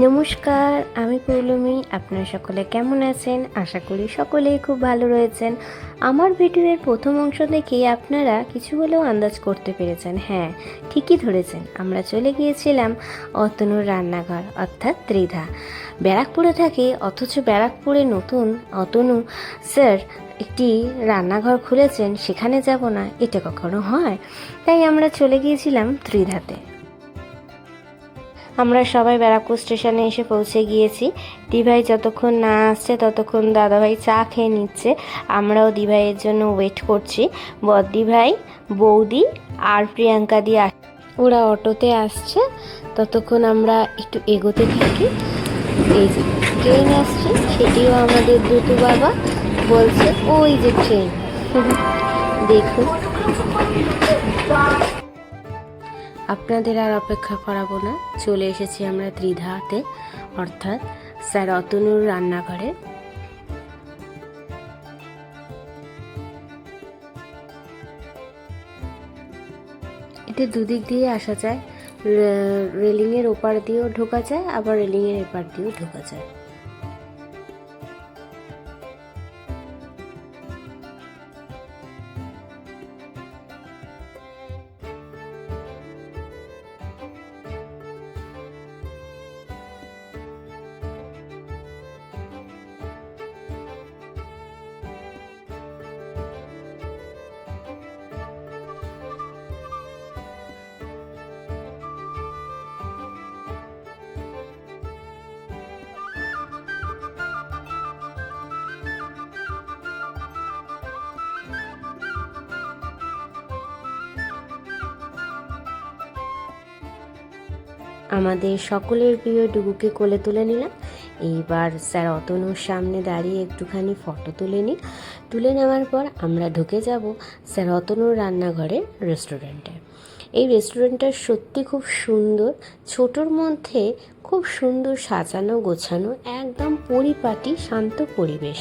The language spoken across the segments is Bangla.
নমস্কার, আমি পৌলমী। আপনারা সকলে কেমন আছেন? আশা করি সকলেই খুব ভালো রয়েছেন। আমার ভিডিওর প্রথম অংশ থেকেই আপনারা কিছু হলেও আন্দাজ করতে পেরেছেন। হ্যাঁ, ঠিকই ধরেছেন, আমরা চলে গিয়েছিলাম অতনুর রান্নাঘর অর্থাৎ ত্রিধা। ব্যারাকপুরে থাকে, অথচ ব্যারাকপুরে নতুন অতনু স্যার একটি রান্নাঘর খুলেছেন, সেখানে যাব না এটা কখনো হয়? তাই আমরা চলে গিয়েছিলাম ত্রিধাতে। আমরা সবাই ব্যারাকপুর স্টেশনে এসে পৌঁছে গিয়েছি। দিভাই যতক্ষণ না আসছে ততক্ষণ দাদাভাই চা খেয়ে নিচ্ছে, আমরাও দিভাইয়ের জন্য ওয়েট করছি। বদ্দি ভাই, বৌদি আর প্রিয়াঙ্কা দি ওরা অটোতে আসছে, ততক্ষণ আমরা একটু এগোতে থাকি। এই যে ট্রেন আসছে, সেটিও আমাদের দুটু বাবা বলছে ওই যে ট্রেন দেখুন। আপনাদের আর অপেক্ষা করাবো না, চলে এসেছি আমরা ত্রিধাতে অর্থাৎ স্যার অতনুর রান্নাঘরে। এতে দুদিক দিয়ে আসা যায়, রেলিংয়ের ওপার দিয়েও ঢোকা যায়, আবার রেলিংয়ের এপার দিয়েও ঢোকা যায়। আমাদের সকলের প্রিয় ডুগুকে কোলে তুলে নিলাম। এইবার স্যার অতনুর সামনে দাঁড়িয়ে একটুখানি ফটো তুলে নিই। তুলে নেওয়ার পর আমরা ঢুকে যাব স্যার অতনুর রান্নাঘরের রেস্টুরেন্টে। এই রেস্টুরেন্টটা সত্যি খুব সুন্দর, ছোটোর মধ্যে খুব সুন্দর সাজানো গোছানো, একদম পরিপাটি শান্ত পরিবেশ।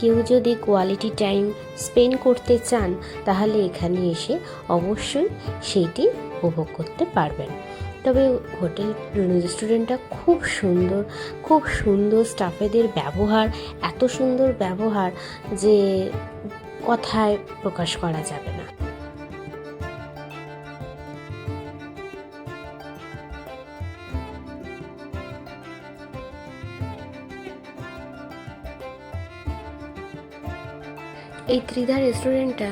কেউ যদি কোয়ালিটি টাইম স্পেন্ড করতে চান তাহলে এখানে এসে অবশ্যই সেইটি উপভোগ করতে পারবেন। তবে হোটেল রেস্টুরেন্টটা খুব সুন্দর, খুব সুন্দর। স্টাফেদের ব্যবহার এত সুন্দর ব্যবহার যে কথায় প্রকাশ করা যাবে না। এই ত্রিধা রেস্টুরেন্টটা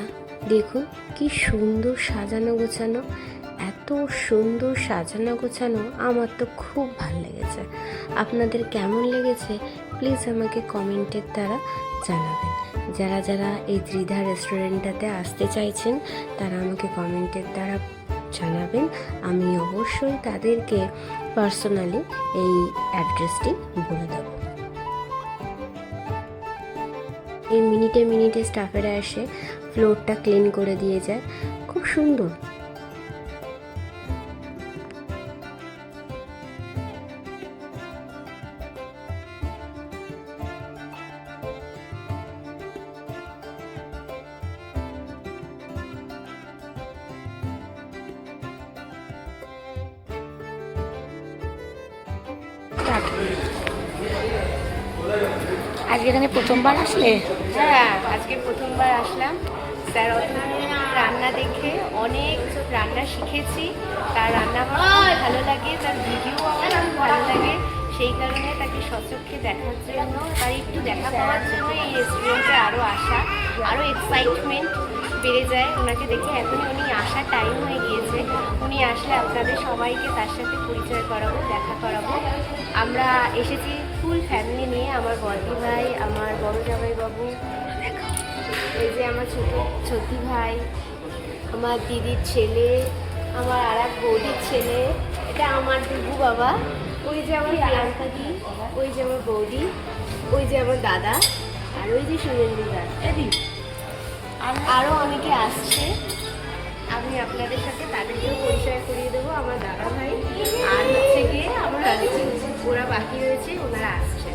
দেখুন কি সুন্দর সাজানো গোছানো, এত সুন্দর সাজানো গোছানো, আমার তো খুব ভালো লেগেছে। আপনাদের কেমন লেগেছে প্লিজ আমাকে কমেন্টের দ্বারা জানাবেন। যারা যারা এই ত্রিধা রেস্টুরেন্টটাতে আসতে চাইছেন তারা আমাকে কমেন্টের দ্বারা জানাবেন, আমি অবশ্যই তাদেরকে পার্সোনালি এই অ্যাড্রেসটি বলে দেবো। এই মিনিটে মিনিটে স্টাফেরা এসে ফ্লোরটা ক্লিন করে দিয়ে যায়, খুব সুন্দর। আজকে এখানে প্রথমবার আসলে? হ্যাঁ, আজকে প্রথমবার আসলাম। স্যার অতনুর রান্না দেখে অনেক রান্না শিখেছি। তার রান্না আমার খুব ভালো লাগে, তার ভিডিও আমার খুব ভালো লাগে। সেই কারণে তাকে সচক্ষে দেখার জন্য, তার একটু দেখা পাওয়ার জন্য এই রেস্টুরেন্টে আরও আসা, আরও এক্সাইটমেন্ট বেড়ে যায় ওনাকে দেখে। এখনই উনি আসার টাইম হয়ে গিয়েছে, উনি আসলে আপনাদের সবাইকে তার সাথে পরিচয় করাবো, দেখা করাবো। আমরা এসেছি ফুল ফ্যামিলি নিয়ে, আমার বড়দি ভাই, আমার বড় জামাইবাবু, এই যে আমার ছোটি ভাই, আমার দিদির ছেলে, আমার আর এক বৌদির ছেলে, এটা আমার ডুগু বাবা, ওই যে আমার প্রিয়াঙ্কা দি, ওই যে আমার বৌদি, ওই যে আমার দাদা, আর ওই যে সুরেন্দ্র দাদি, আরও অনেকে আসছে। আমি আপনাদের সাথে তাদেরকেও পরিচয় করিয়ে দেবো। আমার দাদা ভাই আর হচ্ছে গিয়ে আমরা ওরা বাকি রয়েছে, ওনারা আসছে।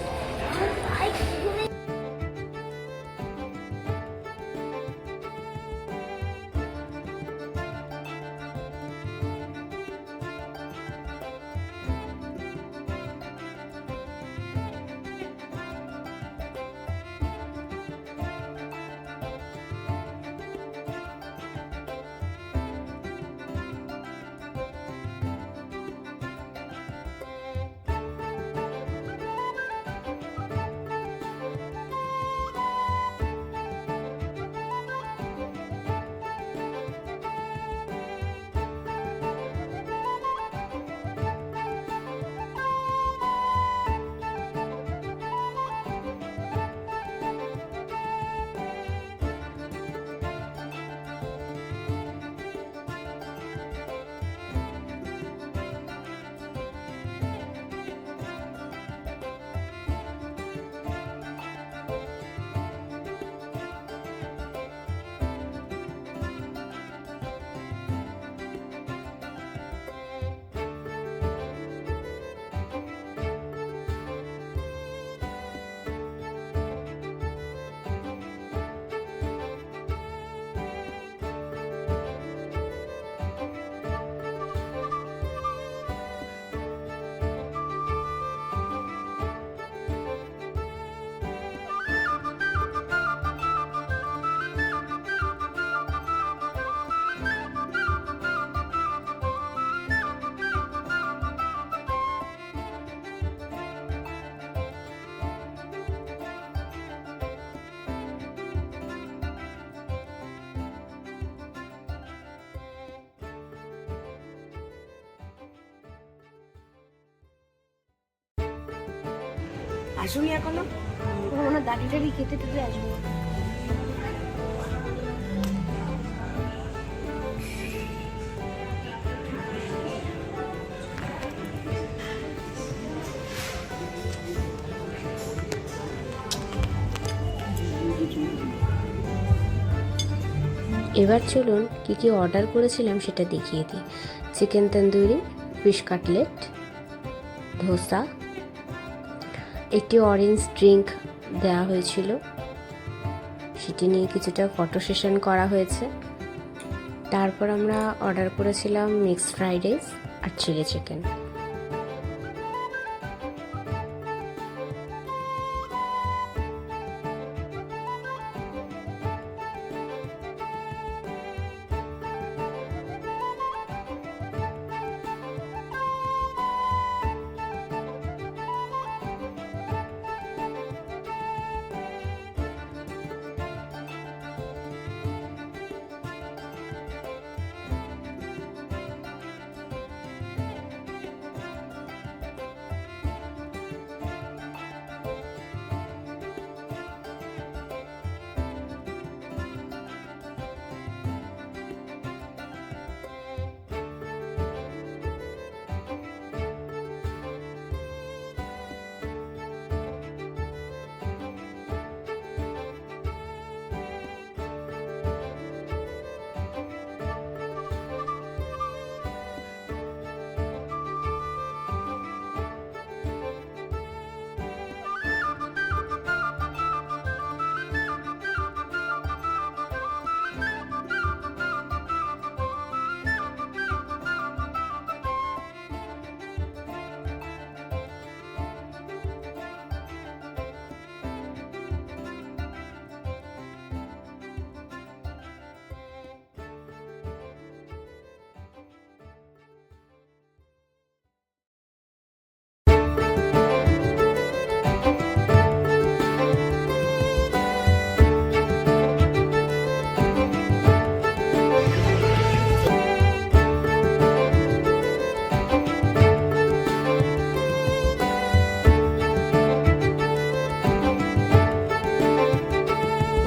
আসুনি এখনো? ওনার দাড়ি টাড়ি কেটে টেটে আসবো। এবার চলুন কী কী অর্ডার করেছিলাম সেটা দেখিয়ে দিই। Chicken tandoori, fish cutlet, dosa, একটি অরেঞ্জ ড্রিঙ্ক দেওয়া হয়েছিল, সেটি নিয়ে কিছুটা ফটো সেশন করা হয়েছে। তারপর আমরা অর্ডার করেছিলাম মিক্সড ফ্রাইড রাইস আর চিলি চিকেন।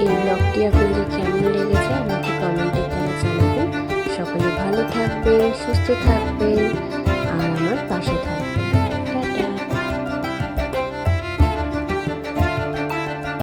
এই ব্লগটি আপনাদের কেমন লেগেছে আমাকে কমেন্টের দ্বারা জানাবেন। সকলে ভালো থাকবেন, সুস্থ থাকবেন আর আমার পাশে থাকবেন।